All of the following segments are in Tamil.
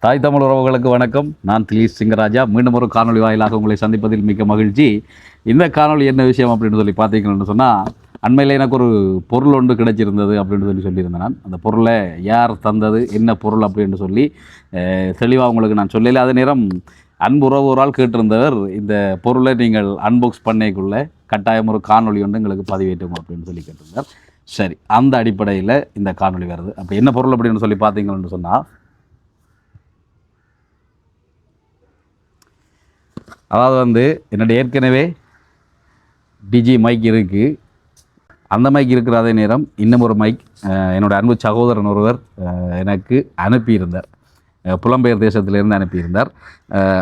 தாய் தமிழ் உறவுகளுக்கு வணக்கம். நான் திலீஷ் சிங்கராஜா. மீண்டும் ஒரு காணொலி வாயிலாக உங்களை சந்திப்பதில் மிக்க மகிழ்ச்சி. இந்த காணொலி என்ன விஷயம் அப்படின்னு சொல்லி பார்த்தீங்கன்னு சொன்னால், அண்மையில் எனக்கு ஒரு பொருள் ஒன்று கிடைச்சிருந்தது அப்படின்னு சொல்லியிருந்தேன். நான் அந்த பொருளை யார் தந்தது, என்ன பொருள் அப்படின்னு சொல்லி தெளிவாக உங்களுக்கு நான் சொல்லலை. அதே நேரம் அன்பு உறவுறால் கேட்டிருந்தவர், இந்த பொருளை நீங்கள் அன்பாக்ஸ் பண்ணைக்குள்ளே கட்டாயம் ஒரு காணொலி ஒன்று எங்களுக்கு பதிவேற்றும் அப்படின்னு சொல்லி கேட்டிருந்தார். சரி, அந்த அடிப்படையில் இந்த காணொலி வருது. அப்போ என்ன பொருள் அப்படின்னு சொல்லி பார்த்தீங்கன்னு சொன்னால், அதாவது என்னுடைய ஏற்கனவே டிஜி மைக் இருக்குது. அந்த மைக் இருக்கிற அதே நேரம் இன்னும் ஒரு மைக் என்னோடய அன்பு சகோதரன் ஒருவர் எனக்கு அனுப்பியிருந்தார். புலம்பெயர் தேசத்திலிருந்து அனுப்பியிருந்தார்.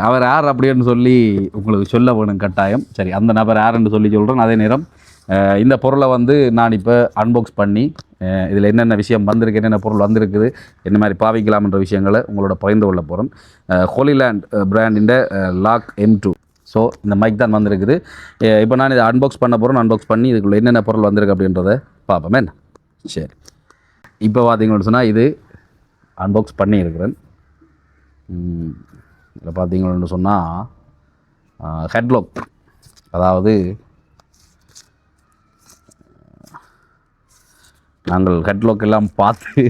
அவர் யார் அப்படின்னு சொல்லி உங்களுக்கு சொல்ல வேணும் கட்டாயம். சரி, அந்த நபர் யாருன்னு சொல்லி சொல்கிறேன். அதே நேரம் இந்த பொருளை நான் இப்போ அன்பாக்ஸ் பண்ணி இதில் என்னென்ன விஷயம் வந்திருக்கு, என்னென்ன பொருள் வந்திருக்குது, என்ன மாதிரி பாவிக்கலாம்ன்ற விஷயங்களை உங்களோட பகிர்ந்து கொள்ள போகிறோம். ஹோலிலேண்ட் பிராண்டின் லாக் M2. ஸோ இந்த மைக் தான் வந்திருக்குது. இப்போ நான் இதை அன்பாக்ஸ் பண்ண போகிறேன். அன்பாக்ஸ் பண்ணி இதுக்குள்ளே என்னென்ன பொருள் வந்திருக்கு அப்படின்றத பார்ப்போமே. சரி, இப்போ பார்த்தீங்கன்னு சொன்னால் இது அன்பாக்ஸ் பண்ணியிருக்கிறேன். இதில் பார்த்தீங்கன்னு சொன்னால் ஹெட்லாக், அதாவது நாங்கள் ஹெட்லாக் எல்லாம் பார்த்து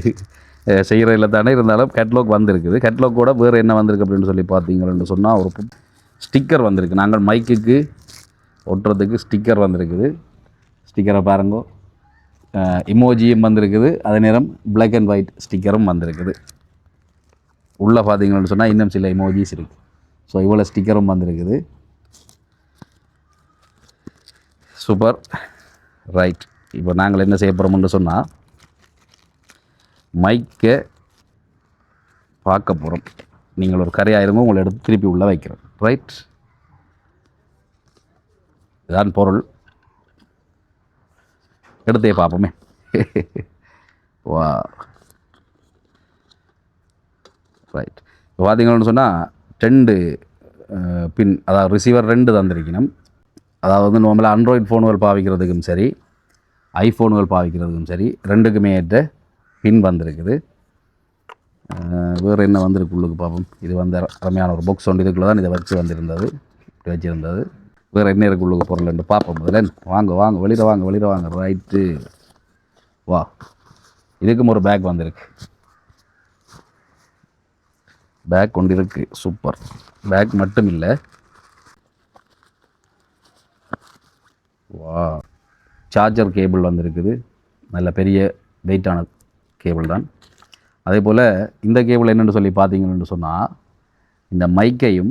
செய்கிறதில்ல தானே, இருந்தாலும் ஹெட்லாக் வந்திருக்குது. ஹெட்லாக்கோட வேறு என்ன வந்திருக்கு அப்படின்னு சொல்லி பார்த்தீங்கன்னு சொன்னால் ஒரு ஸ்டிக்கர் வந்திருக்கு. நாங்கள் மைக்குக்கு ஒட்டுறதுக்கு ஸ்டிக்கர் வந்திருக்குது. ஸ்டிக்கரை பாருங்க, இமோஜியும் வந்திருக்குது. அதே நேரம் பிளாக் அண்ட் ஒயிட் ஸ்டிக்கரும் வந்திருக்குது. உள்ளே பார்த்தீங்கன்னு சொன்னால் இன்னும் சில இமோஜிஸ் இருக்குது. ஸோ இவ்வளோ ஸ்டிக்கரும் வந்திருக்குது. சூப்பர். ரைட், இப்போ நாங்கள் என்ன செய்ய போகிறோம்னு சொன்னால், மைக்கை பார்க்க போகிறோம். நீங்கள் ஒரு கரையாயிருங்க, உங்களை எடுத்து திருப்பி உள்ளே வைக்கிறோம். ரைட், இதுதான் பொருள். எடுத்தே பார்ப்போமே. வா, ரைட். இப்போ பார்த்தீங்கன்னு சொன்னால் 2 பின், அதாவது ரிசீவர் 2 தந்திருக்கணும். அதாவது நார்மலாக ஆண்ட்ராய்டு ஃபோனுகள் பாவிக்கிறதுக்கும் சரி, ஐஃபோனுகள் பாவிக்கிறதுக்கும் சரி, 2க்குமே ஏற்ற பின் வந்திருக்குது. வேறு என்ன வந்திருக்கு உள்ளுக்கு பார்ப்போம். இது அருமையான ஒரு பாக்ஸ் ஒன்று. இதுக்குள்ளே தான் இதை வச்சு வந்திருந்தது, இப்படி வச்சுருந்தது. வேறு என்ன இருக்குது உள்ளுக்கு பொருள் என்று பார்ப்போம். முதல்ல வாங்க வெளியில் வாங்க. ரைட்டு, வா. இதுக்கும் ஒரு பேக் வந்திருக்கு. பேக் கொண்டு இருக்குது. சூப்பர். பேக் மட்டும் இல்லை, வா, சார்ஜர் கேபிள் வந்திருக்குது. நல்ல பெரிய வெயிட்டான கேபிள் தான். அதே போல் இந்த கேபிள் என்னென்னு சொல்லி பார்த்தீங்கன்னு சொன்னால், இந்த மைக்கையும்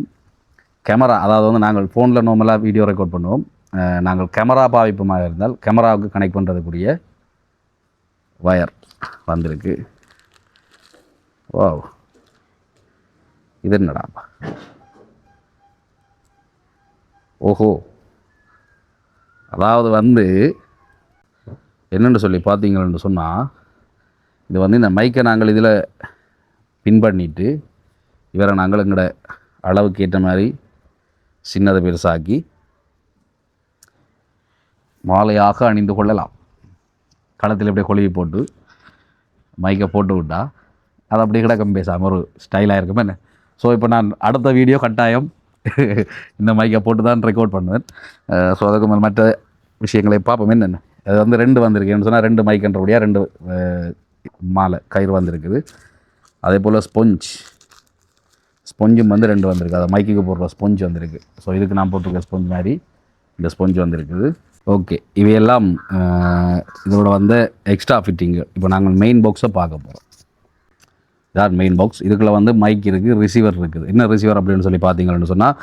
கேமரா, அதாவது நாங்கள் ஃபோனில் நார்மலாக வீடியோ ரெக்கார்ட் பண்ணுவோம். நாங்கள் கேமரா பாவிப்புமாக இருந்தால் கேமராவுக்கு கனெக்ட் பண்ணுறதுக்குரிய வயர் வந்திருக்கு. வா, இது என்னடா? ஓஹோ, அதாவது என்னென்னு சொல்லி பார்த்தீங்கன்னு சொன்னால், இது இந்த மைக்கை நாங்கள் இதில் பின் பண்ணிவிட்டு இவரை நாங்கள் எங்களோட அளவுக்கு ஏற்ற மாதிரி சின்னதை பெருசாக்கி மாலையாக அணிந்து கொள்ளலாம். களத்தில் இப்படியே கொழுவி போட்டு மைக்கை போட்டு விட்டால் அது அப்படியே கிடக்கும், பேசாமல் ஒரு ஸ்டைலாக இருக்கும் என்ன. ஸோ இப்போ நான் அடுத்த வீடியோ கட்டாயம் இந்த மைக்கை போட்டு தான் ரெக்கார்ட் பண்ணுவேன். ஸோ அதுக்கு மேலே மற்ற விஷயங்களை பார்ப்போம். என்னென்ன அது 2 வந்திருக்கேன்னு சொன்னால், 2 மைக்குன்றபடியாக 2 மாலை கயிறு வந்திருக்குது. அதே போல் ஸ்பொஞ்சும் 2 வந்திருக்கு. அதை மைக்குக்கு போடுற ஸ்பொஞ்ச் வந்திருக்கு. ஸோ இதுக்கு நான் போட்டிருக்க ஸ்பொஞ்ச் மாதிரி இந்த ஸ்பொஞ்ச் வந்திருக்குது. ஓகே, இவையெல்லாம் இதோட எக்ஸ்ட்ரா ஃபிட்டிங்கு. இப்போ நாங்கள் மெயின் பாக்ஸை பார்க்க போகிறோம். இதான் மெயின் பாக்ஸ். இதுக்குள்ளே மைக் இருக்குது, ரிசீவர் இருக்குது. என்ன ரிசீவர் அப்படின்னு சொல்லி பார்த்தீங்கன்னு சொன்னால்,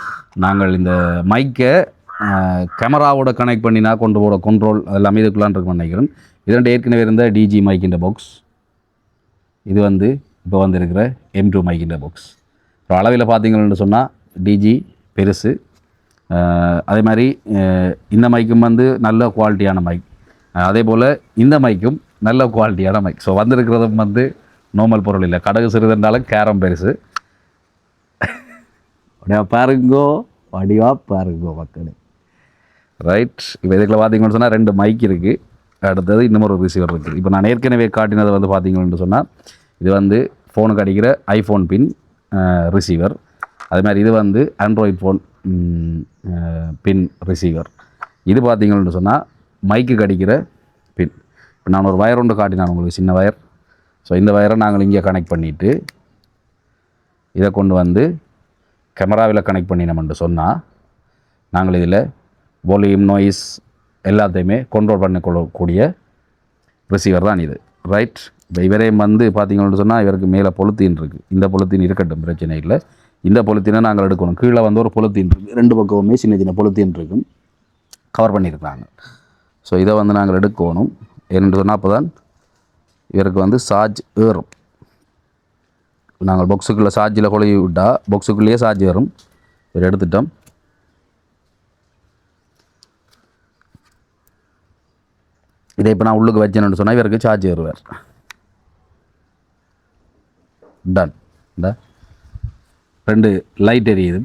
நாங்கள் இந்த மைக்கை கேமராவோட கனெக்ட் பண்ணினா கொண்டு போகிற கண்ட்ரோல் எல்லாமே இதுக்குள்ளான் இருக்குன்னு நினைக்கிறேன். இது ஏற்கனவே இருந்த டிஜி மைக்கின்ற பாக்ஸ். இது இப்போ இருக்கிற M2 மைக்கின்ற பாக்ஸ். இப்போ அளவில் பார்த்தீங்கன்னு சொன்னால் டிஜி பெருசு. அதே மாதிரி இந்த மைக்கும் நல்ல குவாலிட்டியான மைக். அதே போல் இந்த மைக்கும் நல்ல குவாலிட்டியான மைக். ஸோ வந்திருக்கிறதும் நார்மல் பொருள் இல்லை. கடகு சிறிதுனாலும் கேரம் பெருசு. பாருங்கோ, வடிவாக பாருங்கோ மக்களே. ரைட், இப்போ இதுக்குள்ள பார்த்தீங்கன்னு சொன்னால் 2 மைக் இருக்குது. அடுத்தது இன்னும் ஒரு ரிசீவர் இருக்குது. இப்போ நான் ஏற்கனவே காட்டினது பார்த்தீங்கன்னு சொன்னால், இது ஃபோனுக்கு அடிக்கிற ஐஃபோன் பின். ரிசீவர். அது மாதிரி இது வந்து ஆண்ட்ராய்ட் ஃபோன் பின் ரிசீவர். இது பார்த்தீங்கன்னு சொன்னால் மைக்கு கடிக்கிற பின். இப்போ நான் ஒரு வயர் ஒன்று காட்டினேன் உங்களுக்கு, சின்ன வயர். ஸோ இந்த வயரை நாங்கள் இங்கே கனெக்ட் பண்ணிவிட்டு இதை கொண்டு வந்து கேமராவில் கனெக்ட் பண்ணினோம்னு சொன்னால் நாங்கள் இதில் வால்யூம், நாய்ஸ் எல்லாத்தையுமே கண்ட்ரோல் பண்ணிக்கொள்ளக்கூடிய ரிசீவர் தான் இது. ரைட். இப்போ இவரையும் வந்து பார்த்தீங்கன்னு சொன்னால் இவருக்கு மேலே பொலித்தீன் இருக்குது. இந்த பொலித்தீன் இருக்கட்டும், பிரச்சனை இல்லை. இந்த பொலித்தீனை நாங்கள் எடுக்கணும். கீழே வந்து ஒரு பொலித்தீன் இருக்குது, 2 பக்கமுமே சின்ன சின்ன பொலித்தீன் இருக்கும், கவர் பண்ணியிருக்காங்க. ஸோ இதை வந்து நாங்கள் எடுக்கணும். ஏன்னு சொன்னால் அப்போ தான் இவருக்கு வந்து சார்ஜ் ஏறும். நாங்கள் பாக்ஸுக்குள்ளே சார்ஜில் கொழுவி விட்டால் பாக்ஸுக்குள்ளேயே சார்ஜ் ஏறும். இவர் எடுத்துட்டோம். இதை இப்போ நான் உள்ளுக்கு வச்சேன்னு சொன்னால் இவருக்கு சார்ஜ் ஏறுவார். டன். இந்த 2 லைட் எரியுது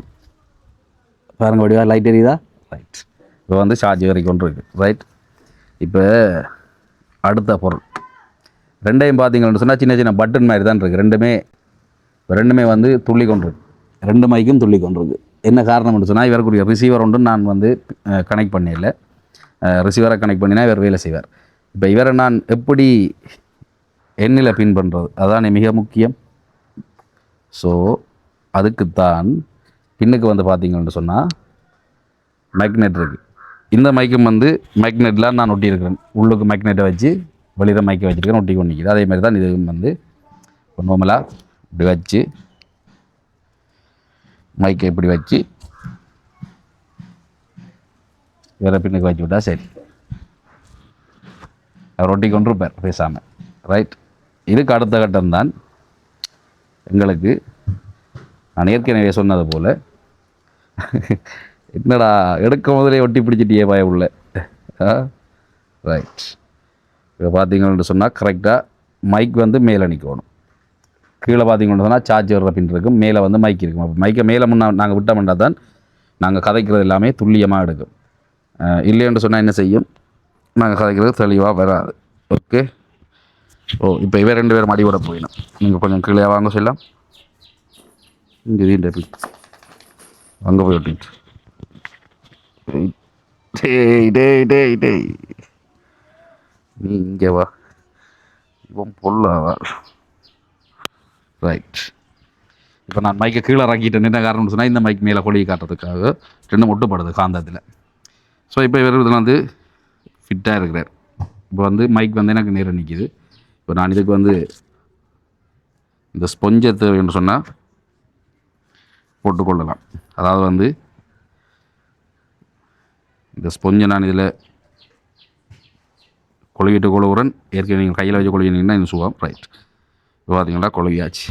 பாருங்க, வடிவா லைட் எரியுதா? ரைட். இப்போ வந்து சார்ஜ் ஏறிக்கொண்டு இருக்கு. ரைட். இப்போ அடுத்த பொருள் ரெண்டையும் பார்த்தீங்கன்னு சொன்னால் சின்ன சின்ன பட்டன் மாதிரி தான் இருக்குது. ரெண்டுமே வந்து துள்ளி கொண்டிருக்கு. 2 மைக்கும் துள்ளி கொண்டிருக்கு. என்ன காரணம்னு சொன்னால் இவருக்குரிய ரிசீவர் ஒன்று நான் வந்து கனெக்ட் பண்ணல. ரிசீவரை கனெக்ட் பண்ணினா இவர் வேலை செய்வார். இப்போ இவரை நான் எப்படி எண்ணில் பின் பண்ணுறது, அதான் மிக முக்கியம். ஸோ அதுக்குத்தான் பின்னுக்கு வந்து பார்த்தீங்கன்னு சொன்னால் மேக்னெட் இருக்குது. இந்த மைக்கும் வந்து மேக்னெட்லாம் நான் ஒட்டியிருக்கிறேன். உள்ளுக்கு மேக்னெட்டை வச்சு வெளியில் மைக்கை வச்சுருக்கேன், ஒட்டி கொண்டிருக்கிறேன். அதே மாதிரி தான் இதுவும் வந்து நார்மலாக இப்படி வச்சு மைக்கை இப்படி வச்சு வேறு பின்னுக்கு வச்சு விட்டால் சரி, அவர் ஒட்டி கொண்டிருப்பார் பேசாமல். ரைட். இதுக்கு அடுத்த கட்டம்தான் எங்களுக்கு நான் ஏற்கனவே சொன்னது போல் என்னடா எடுக்க முதலே ஒட்டி பிடிச்சிட்டியே பய உள்ள. ரைட். இப்போ பார்த்தீங்கன்னு சொன்னால் கரெக்டாக மைக் வந்து மேலே நிற்கணும். கீழே பார்த்தீங்கன்னு சொன்னால் சார்ஜ் வர்ற பின் இருக்கும், மேலே வந்து மைக் இருக்கும். அப்போ மைக்கை மேலே நாங்கள் விட்டோம்னா தான் நாங்கள் கதைக்கிறது எல்லாமே துல்லியமாக எடுக்கும். இல்லைன்னு சொன்னால் என்ன செய்யும், நாங்கள் கதைக்கிறது தெளிவாக வராது. ஓகே. இப்போ இவ 2 பேரும் அடி விட போயிடும். நீங்கள் கொஞ்சம் கீழே வாங்க சொல்லலாம். இங்கே வீண்ட அங்கே போய் ஒட்டிட்டு நீ இங்கே வா, இவன் பொல்லாவா. ரைட். இப்போ நான் மைக்கை கீழே இறக்கிட்டேன். என்ன காரணம்னு சொன்னால் இந்த மைக் மேலே கொழுகி காட்டுறதுக்காக 2 ஒட்டுப்படுது காந்தத்தில். ஸோ இப்போ இவர் இதில் வந்து ஃபிட்டாக இருக்கிறார். இப்போ வந்து மைக் வந்து எனக்கு நேரம் நிற்கிது. இப்போ நான் இதுக்கு வந்து இந்த ஸ்பொஞ்சை தேவைன்னு சொன்னால் போட்டுக்கொள்ளலாம். அதாவது வந்து இந்த ஸ்பொஞ்சை நான் இதில் கொழுவிட்டு கொழுவுறேன். ஏற்கனவே நீங்கள் கையில் வச்சு கொழுவினீங்கன்னா இந்த சுகம். ரைட். இப்போ பார்த்தீங்கன்னா கொழுவியாச்சு.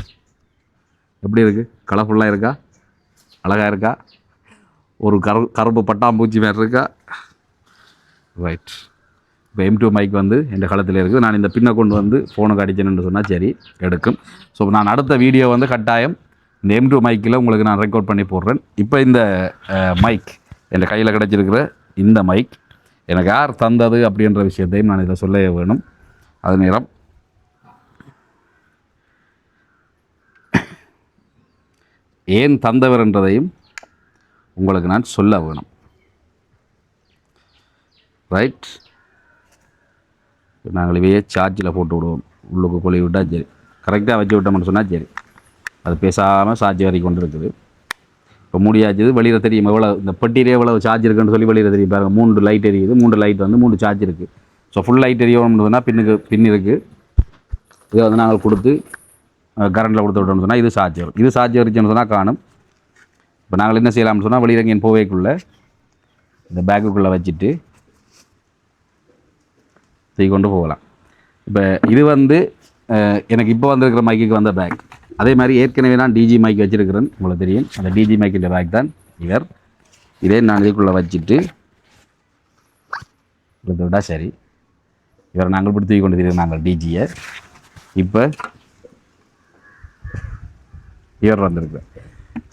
எப்படி இருக்குது? கலர்ஃபுல்லாக இருக்கா? அழகாக இருக்கா? ஒரு கருப்பு பட்டாம்பூச்சி மாதிரி இருக்கா? ரைட். இப்போ M2 மைக் வந்து என் களத்தில் இருக்குது. நான் இந்த பின்னை கொண்டு வந்து ஃபோனுக்கு அடிச்சேன்னு சொன்னால் சரி எடுக்கும். ஸோ நான் அடுத்த வீடியோ வந்து கட்டாயம் இந்த M2 மைக்கில் உங்களுக்கு நான் ரெக்கார்ட் பண்ணி போடுறேன். இப்போ இந்த மைக் என் கையில் கிடச்சிருக்கிற இந்த மைக் எனக்கு யார் தந்தது அப்படின்ற விஷயத்தையும் நான் இதில் சொல்ல வேணும். அது நேரம் ஏன் தந்தவர் என்றதையும் உங்களுக்கு நான் சொல்ல வேணும். ரைட். நாங்கள் இவையே சார்ஜில் போட்டு விடுவோம். உள்ளுக்கு கொழி விட்டால் சரி, கரெக்டாக வச்சு விட்டோம்னு சொன்னால் சரி, அது பேசாமல் சார்ஜ் வரை கொண்டு இருக்குது. இப்போ முடியாச்சுது. வெளியில் தெரியும் எவ்வளோ இந்த பெட்டியிலே எவ்வளோ சார்ஜ் இருக்குன்னு சொல்லி வெளியில் தெரியும் பாருங்கள். 3 லைட் எரியுது. 3 லைட் வந்து 3 சார்ஜ் இருக்குது. ஸோ ஃபுல் லைட் எரியணும்னு சொன்னால் பின் இருக்குது. இதை வந்து நாங்கள் கொடுத்து கரண்டில் கொடுத்து விட்டோம்னு சொன்னால் இது சார்ஜ் வரும். இது சார்ஜ் வரிச்சுன்னு சொன்னால் காணும். இப்போ நாங்கள் என்ன செய்யலாம்னு சொன்னால் வெளியில் எங்கேயும் போவேக்குள்ளே இந்த பேக்குக்குள்ளே வச்சுட்டு தூக்கி கொண்டு போகலாம். இப்போ இது வந்து எனக்கு இப்போ வந்திருக்கிற மைக்குக்கு வந்த பேக். அதே மாதிரி ஏற்கனவே நான் டிஜி மைக் வச்சுருக்கிறேன், உங்களுக்கு தெரியும். அந்த டிஜி மைக்கிൻ്റെ பேக் தான் இவர். இதே நான் இதுக்குள்ளே வச்சுட்டு கொடுத்து விட்டால் சரி. இவரை நாங்கள் இப்படி தூக்கி கொண்டு தெரியும் நாங்கள் டிஜியை. இப்போ இவர் வந்திருக்கிறேன்.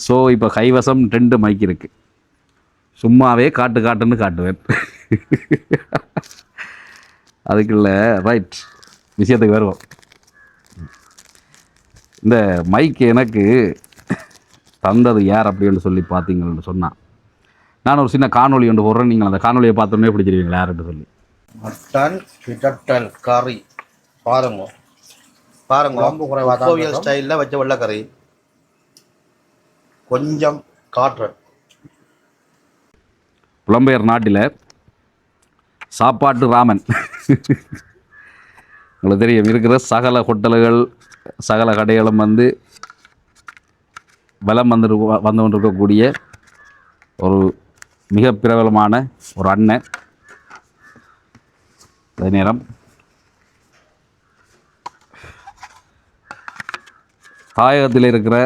ஸோ இப்போ கைவசம் 2 மைக் இருக்குது. சும்மாவே காட்டுன்னு காட்டுவேன். அதுக்குள்ள ரைட் விஷயத்துக்கு வருவோம். இந்த மைக் எனக்கு தந்தது யார் அப்படின்னு சொல்லி பார்த்தீங்கன்னு சொன்னால், நான் ஒரு சின்ன காணொலி ஒன்று போடுறேன். நீங்கள் அந்த காணொலியை பார்த்தோன்னே பிடிச்சிருவீங்களா யாருன்னு சொல்லி. மட்டன் பிரட்டல் கறி பாருங்க பாருங்க, குழம்பு குறைவாக கோவில் ஸ்டைலில் வச்ச வெள்ளைக்கறி கொஞ்சம் காட்டுறேன். புலம்பெயர் நாட்டில் சாப்பாட்டு ராமன் உங்களுக்கு தெரியும், இருக்கிற சகல ஹோட்டல்கள் சகல கடைகளும் வந்து பலம் வந்து கொண்டிருக்கக்கூடிய ஒரு மிக பிரபலமான ஒரு அண்ணன். அதே நேரம் தாயகத்தில் இருக்கிற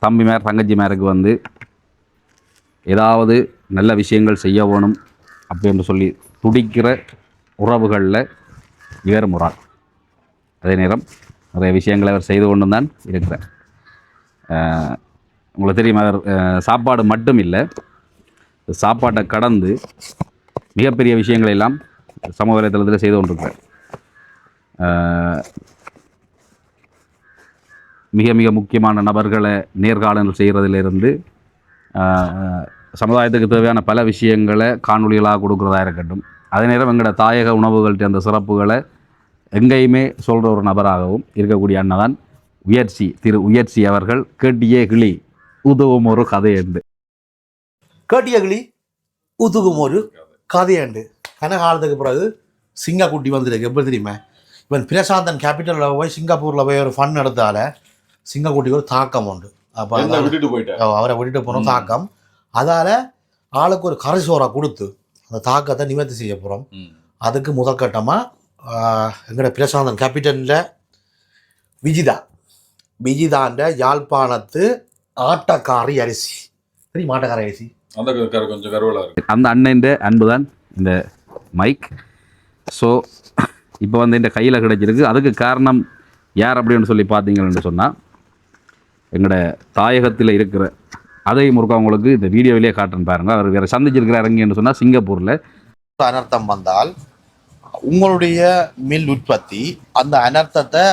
தம்பிமார் தங்கச்சிமாருக்கு வந்து ஏதாவது நல்ல விஷயங்கள் செய்ய வேணும் அப்படின்னு சொல்லி துடிக்கிற உறவுகளில் இவர் முறாள். அதே நேரம் நிறைய விஷயங்களை அவர் செய்து கொண்டு தான் இருக்கிறார். உங்களுக்கு தெரியும், அவர் சாப்பாடு மட்டும் இல்லை, சாப்பாட்டை கடந்து மிகப்பெரிய விஷயங்களை எல்லாம் சமூக வலைத்தளத்தில் செய்து கொண்டிருக்கிறார். மிக மிக முக்கியமான நபர்களை நேர்காணல் செய்கிறதிலிருந்து சமுதாயத்துக்கு தேவையான பல விஷயங்களை காணொலிகளாக கொடுக்குறதா இருக்கட்டும், அதே நேரம் எங்களோட தாயக உணவுகள்கிட்ட அந்த சிறப்புகளை எங்கேயுமே சொல்கிற ஒரு நபராகவும் இருக்கக்கூடிய அண்ணன் திரு உயர்ச்சி அவர்கள். கேட்டியே கிளி உதவும் ஒரு கதையண்டு. கேட்டிய கிளி உதவும் ஒரு கதையண்டு. கனகாலத்துக்கு பிறகு சிங்கக்குட்டி வந்துருக்கு. எப்படி தெரியுமா, இவன் பிரசாந்தன் கேபிட்டலில் போய் சிங்கப்பூரில் போய் ஒரு ஃபன் எடுத்தால சிங்கக்குட்டிக்கு ஒரு தாக்கம் உண்டு. அப்போ அவரை விட்டுட்டு போன தாக்கம், அதால் ஆளுக்கு ஒரு கரை சோறா கொடுத்து அந்த தாக்கத்தை நிவர்த்தி செய்ய போகிறோம். அதுக்கு முதற்கட்டமாக எங்களோட பிரசாந்தன் கேபிட்டலில் விஜிதாண்ட யாழ்ப்பாணத்து ஆட்டக்காரி அரிசி, சரி மாட்டக்காரி அரிசி, கொஞ்சம் கருவலா இருக்கு. அந்த அண்ணன் அன்பு தான் இந்த மைக். ஸோ இப்போ வந்து இந்த கையில் கிடைச்சிருக்கு. அதுக்கு காரணம் யார் அப்படின்னு சொல்லி பார்த்தீங்கன்னு சொன்னால், எங்களோட தாயகத்தில் இருக்கிற அதை முறுக்க உங்களுக்கு இந்த வீடியோவிலே காட்டுன்னு பாருங்கள். அவர் வேறு சந்திச்சிருக்கிறாருங்கன்னு சொன்னால், சிங்கப்பூரில் அனர்த்தம் வந்தால் உங்களுடைய மில் உற்பத்தி அந்த அனர்த்தத்தை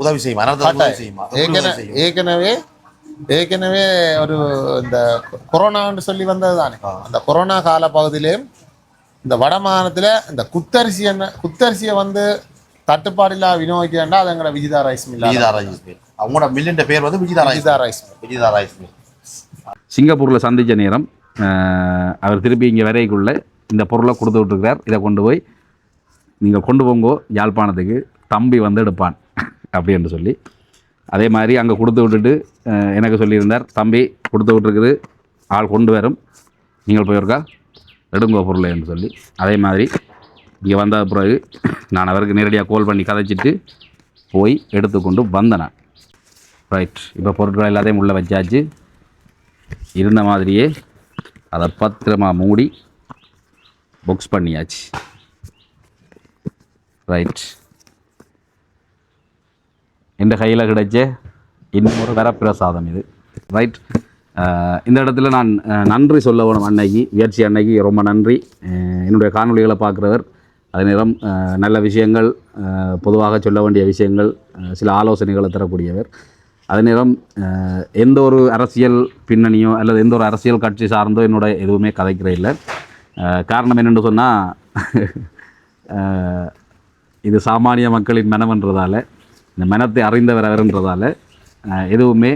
உதவி செய்யும். ஏற்கனவே ஒரு இந்த கொரோனான்னு சொல்லி வந்தது தானே, அந்த கொரோனா கால பகுதியிலேயும் இந்த வட மாகாணத்தில் இந்த குத்தரிசியை வந்து தட்டுப்பாடில்லா விநியோகிக்கிறா. அது எங்களோட விஜிதா ரைஸ் மில். அவங்களோட மில்லின் பேர் வந்து விஜிதா ரைஸ் மில். சிங்கப்பூரில் சந்தித்த நேரம் அவர் திருப்பி இங்கே வரைக்குள்ளே இந்த பொருளை கொடுத்து விட்டுருக்கிறார். இதை கொண்டு போய் நீங்கள் கொண்டு போங்கோ யாழ்ப்பாணத்துக்கு, தம்பி வந்து எடுப்பான் அப்படின்னு சொல்லி. அதே மாதிரி அங்கே கொடுத்து விட்டுட்டு எனக்கு சொல்லியிருந்தார், தம்பி கொடுத்து விட்டுருக்குது, ஆள் கொண்டு வரும், நீங்கள் போயிருக்கா எடுங்கோ பொருளை என்று சொல்லி. அதே மாதிரி இங்கே வந்த பிறகு நான் அவருக்கு நேரடியாக கால் பண்ணி கதைச்சிட்டு போய் எடுத்துக்கொண்டு வந்தேன். ரைட், இப்போ பொருட்கள் எல்லாத்தையும் உள்ளே வச்சாச்சு. இருந்த மாதிரியே அதை பத்திரமா மூடி புக்ஸ் பண்ணியாச்சு. ரைட், இந்த கையில் கிடைச்ச இன்னும் ஒரு வரப்பிரசாதம் இது. ரைட், இந்த இடத்துல நான் நன்றி சொல்ல வேணும் அன்னைக்கு, உயர்ச்சி அன்னைக்கு ரொம்ப நன்றி. என்னுடைய காணொலிகளை பார்க்குறவர், அதே நேரம் நல்ல விஷயங்கள், பொதுவாக சொல்ல வேண்டிய விஷயங்கள், சில ஆலோசனைகளை தரக்கூடியவர். அதே நேரம் எந்த ஒரு அரசியல் பின்னணியோ அல்லது எந்த ஒரு அரசியல் கட்சி சார்ந்தோ என்னோட எதுவுமே கதைக்கிற இல்லை. காரணம் என்னென்னு சொன்னால், இது சாமானிய மக்களின் மனம்ன்றதால, இந்த மனத்தை அறிந்தவர் அவர்ன்றதால எதுவுமே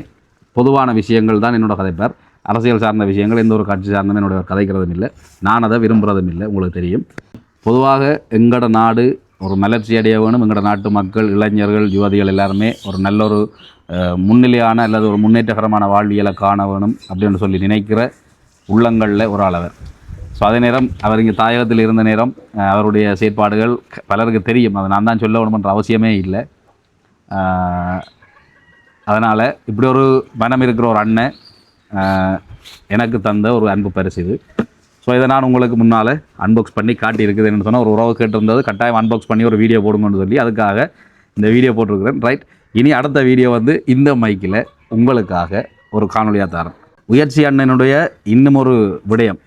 பொதுவான விஷயங்கள் தான் என்னோட கதைப்பார். அரசியல் சார்ந்த விஷயங்கள் எந்த ஒரு கட்சி சார்ந்தும் என்னோட கதைக்கிறதும் இல்லை, நான் அதை விரும்புகிறதும் இல்லை. உங்களுக்கு தெரியும், பொதுவாக எங்களோட நாடு ஒரு மலர்ச்சி அடைய வேணும், எங்களோட நாட்டு மக்கள், இளைஞர்கள், யுவதிகள் எல்லாருமே ஒரு நல்ல ஒரு முன்னிலையான அல்லது ஒரு முன்னேற்றகரமான வாழ்வியலை காண வேணும் அப்படின்னு சொல்லி நினைக்கிற உள்ளங்களில் ஒரு ஆள் அவர். ஸோ அதே நேரம் அவர் இங்கே தாயகத்தில் இருந்த நேரம் அவருடைய செயற்பாடுகள் பலருக்கு தெரியும், அதை நான் தான் சொல்ல வேணுமென்ற அவசியமே இல்லை. அதனால் இப்படி ஒரு மனம் இருக்கிற ஒரு அண்ணன் எனக்கு தந்த ஒரு அன்பு பரிசு இது. ஸோ இதை நான் உங்களுக்கு முன்னால் அன்பாக்ஸ் பண்ணி காட்டியிருக்குதுன்னு சொன்னால், ஒரு உறவு கேட்டிருந்தது கட்டாயம் அன்பாக்ஸ் பண்ணி ஒரு வீடியோ போடுங்கன்னு சொல்லி அதுக்காக இந்த வீடியோ போட்டிருக்கிறேன். ரைட், இனி அடுத்த வீடியோ வந்து இந்த மைக்கில் உங்களுக்காக ஒரு காணொலியாக தரேன். உயர்ச்சி அண்ணனுடைய இன்னும் ஒரு விடயம்.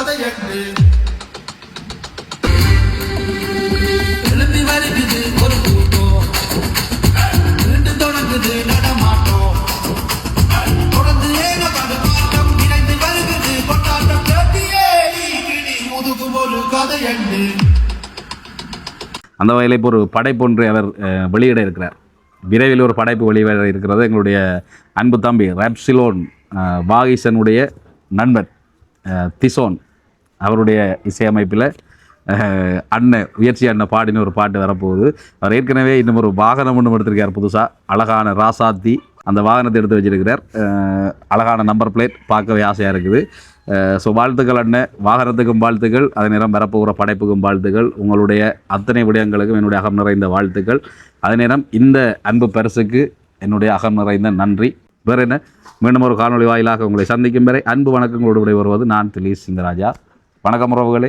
கதை என்று எழுப்பி வருகிறது ஒரு கூட்டம் மீண்டும் தொடங்குது நடமாட்டம் தொடர்ந்து ஏக படுமாட்டம் இணைந்து வருகிறது கொண்டாட்டம் கேட்டியே கிளி முதுகும் ஒரு கதை என்று. அந்த வகையில் இப்போ ஒரு படைப்பொன்றை அவர் வெளியிட இருக்கிறார். விரைவில் ஒரு படைப்பு வெளியிட இருக்கிறது. எங்களுடைய அன்பு தம்பி ராப்சிலோன் வாகிசனுடைய நண்பன் திசோன் அவருடைய இசையமைப்பில் உயர்ச்சி அண்ணன் பாடின ஒரு பாட்டு வரப்போகுது. அவர் ஏற்கனவே இன்னும் ஒரு வாகனம் ஒன்று எடுத்திருக்கார் புதுசாக, அழகான ராசாத்தி. அந்த வாகனத்தை எடுத்து வச்சிருக்கிறார். அழகான நம்பர் பிளேட், பார்க்கவே ஆசையாக இருக்குது. ஸோ வாழ்த்துக்கள் அண்ணன், வாகனத்துக்கும் வாழ்த்துக்கள், அதே நேரம் வரப்போகிற படைப்புக்கும் வாழ்த்துக்கள். உங்களுடைய அத்தனை விடயங்களுக்கும் என்னுடைய அகம் நிறைந்த வாழ்த்துக்கள். அதே நேரம் இந்த அன்பு பரிசுக்கு என்னுடைய அகம் நிறைந்த நன்றி. வேறு என்ன, மீண்டும் ஒரு காணொலி வாயிலாக உங்களை சந்திக்கும் வரை அன்பு வணக்கங்களோடு விடை வருவது நான் திலீஷ் சிங்கராஜா. வணக்கம் உறவுகளே.